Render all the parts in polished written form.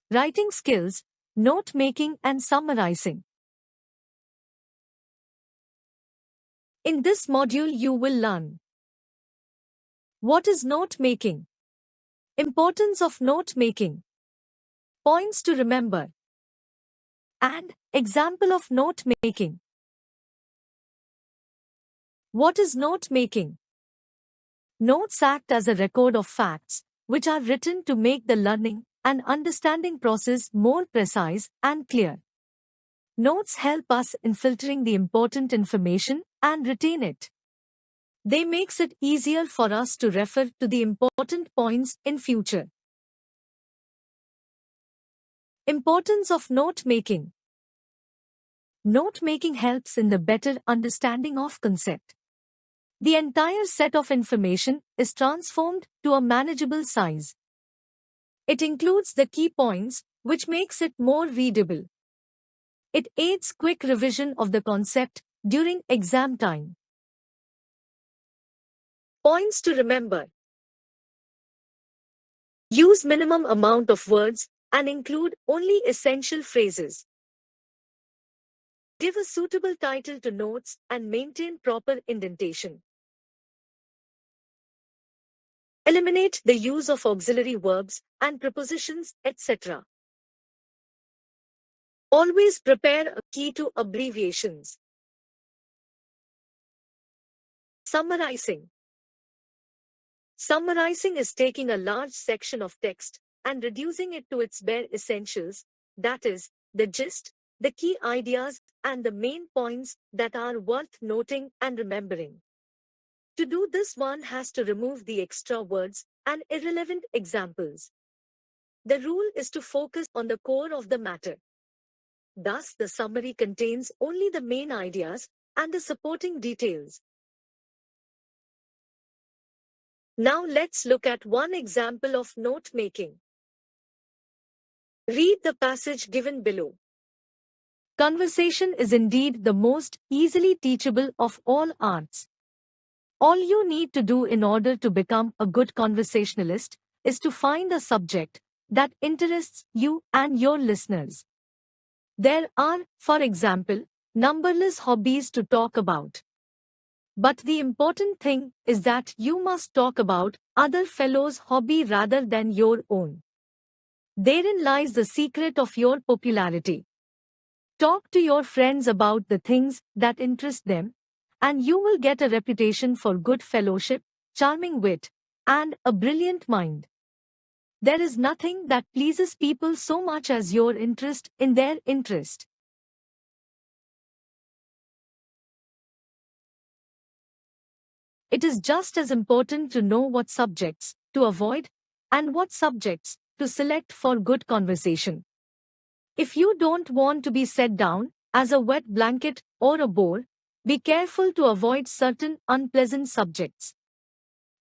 Writing skills, note-making and summarizing. In this module you will learn: what is note-making, importance of note-making, points to remember, and example of note-making. What is note-making? Notes act as a record of facts, which are written to make the learning and understanding process more precise and clear. Notes help us in filtering the important information and retain it. They makes it easier for us to refer to the important points in future. Importance of note-making. Note-making helps in the better understanding of concept. The entire set of information is transformed to a manageable size. It includes the key points, which makes it more readable. It aids quick revision of the concept during exam time. Points to remember. Use minimum amount of words and include only essential phrases. Give a suitable title to notes and maintain proper indentation. Eliminate the use of auxiliary verbs and prepositions, etc. Always prepare a key to abbreviations. Summarizing. Summarizing is taking a large section of text and reducing it to its bare essentials, that is, the gist, the key ideas, and the main points that are worth noting and remembering. To do this, one has to remove the extra words and irrelevant examples. The rule is to focus on the core of the matter. Thus, the summary contains only the main ideas and the supporting details. Now let's look at one example of note-making. Read the passage given below. Conversation is indeed the most easily teachable of all arts. All you need to do in order to become a good conversationalist is to find a subject that interests you and your listeners. There are, for example, numberless hobbies to talk about. But the important thing is that you must talk about other fellows' hobby rather than your own. Therein lies the secret of your popularity. Talk to your friends about the things that interest them, and you will get a reputation for good fellowship, charming wit, and a brilliant mind. There is nothing that pleases people so much as your interest in their interest. It is just as important to know what subjects to avoid and what subjects to select for good conversation. If you don't want to be set down as a wet blanket or a bore, be careful to avoid certain unpleasant subjects.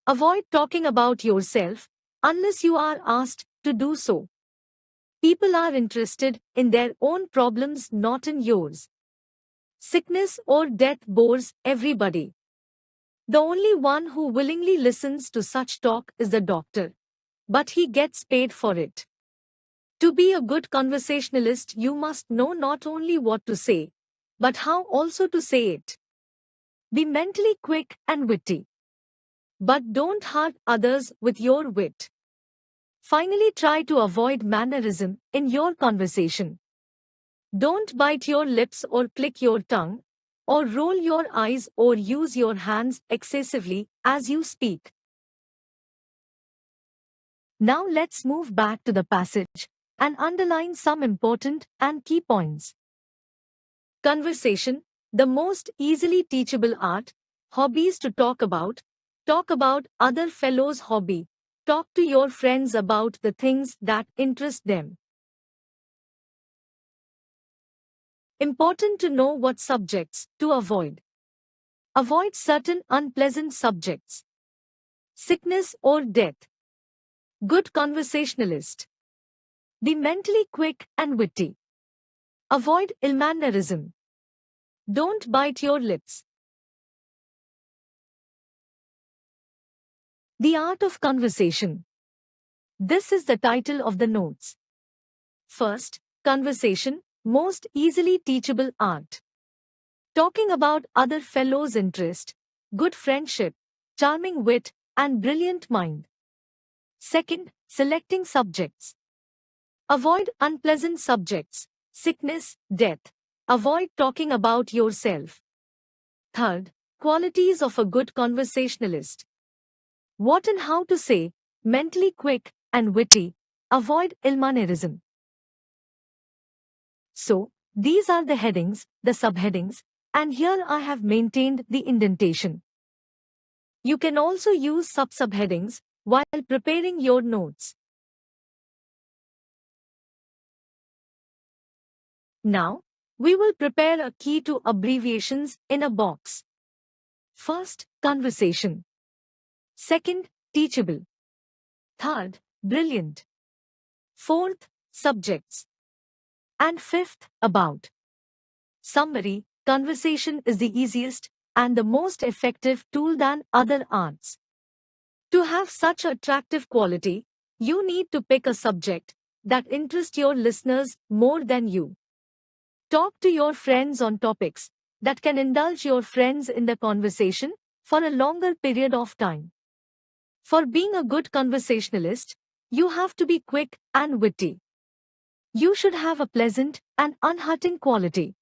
Avoid talking about yourself unless you are asked to do so. People are interested in their own problems, not in yours. Sickness or death bores everybody. The only one who willingly listens to such talk is the doctor, but he gets paid for it. To be a good conversationalist, you must know not only what to say, but how also to say it. Be mentally quick and witty. But don't hurt others with your wit. Finally, try to avoid mannerism in your conversation. Don't bite your lips or click your tongue, or roll your eyes or use your hands excessively as you speak. Now let's move back to the passage and underline some important and key points. Conversation, the most easily teachable art. Hobbies to talk about other fellows' hobby. Talk to your friends about the things that interest them. Important to know what subjects to avoid. Avoid certain unpleasant subjects. Sickness or death. Good conversationalist. Be mentally quick and witty. Avoid ill-mannerism. Don't bite your lips. The Art of Conversation. This is the title of the notes. First, conversation, most easily teachable art. Talking about other fellows' interest, good friendship, charming wit, and brilliant mind. Second, selecting subjects. Avoid unpleasant subjects, sickness, death. Avoid talking about yourself. Third, qualities of a good conversationalist. What and how to say, mentally quick and witty. Avoid ill-mannerism. So, these are the headings, the subheadings, and here I have maintained the indentation. You can also use subheadings while preparing your notes. Now, we will prepare a key to abbreviations in a box. First, conversation. Second, teachable. Third, brilliant. Fourth, subjects. And fifth, about. Summary, conversation is the easiest and the most effective tool than other arts. To have such attractive quality, you need to pick a subject that interests your listeners more than you. Talk to your friends on topics that can indulge your friends in the conversation for a longer period of time. For being a good conversationalist, you have to be quick and witty. You should have a pleasant and unhurting quality.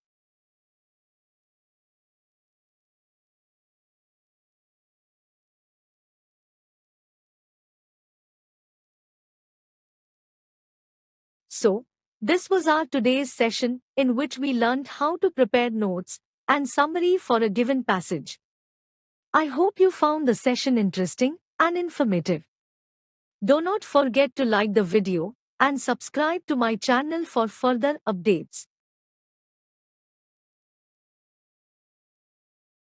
So, this was our today's session in which we learned how to prepare notes and summary for a given passage. I hope you found the session interesting and informative. Do not forget to like the video and subscribe to my channel for further updates.